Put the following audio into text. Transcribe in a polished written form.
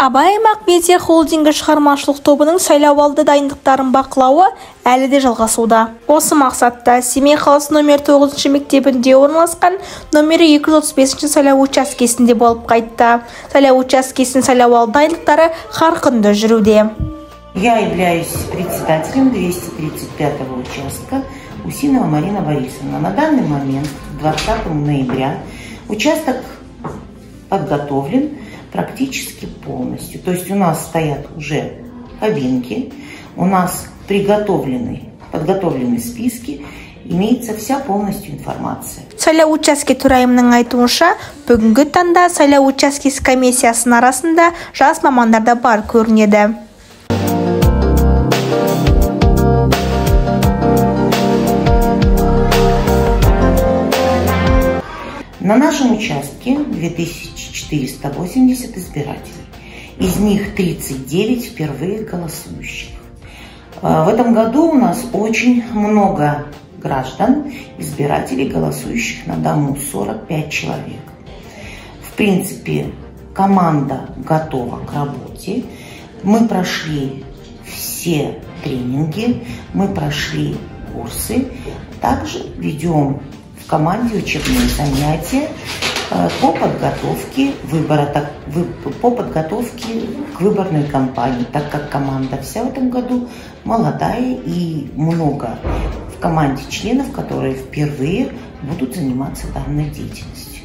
Абай аймақ медиа холдингі шығармашылық тобының сайлауалды дайындықтарын бақылауы әлі де жалғасуда. Осы мақсатта Семей қаласы номер 9 мектебінде орналасқан номері 235 сайлау учаскесінде болып қайтты. Сайлау учаскесінің сайлауалды дайындықтары қарқынды жүруде. Я являюсь председателем 235-го участка Усинова Марина Борисовна. На данный момент, 20 ноября, участок подготовлен практически полностью. То есть у нас стоят уже кабинки, у нас подготовлены списки, имеется вся полностью информация. Сайлау участке төрайымының айтуынша, бүгінгі таңда сайлау учаскесі комиссиясының арасында жас мамандарда бар көрінеді. На нашем участке 2480 избирателей. Из них 39 впервые голосующих. В этом году у нас очень много граждан, избирателей, голосующих на дому, 45 человек. В принципе, команда готова к работе. Мы прошли все тренинги, мы прошли курсы. Также ведем в команде учебные занятия по подготовке к выборной кампании, так как команда вся в этом году молодая и много в команде членов, которые впервые будут заниматься данной деятельностью.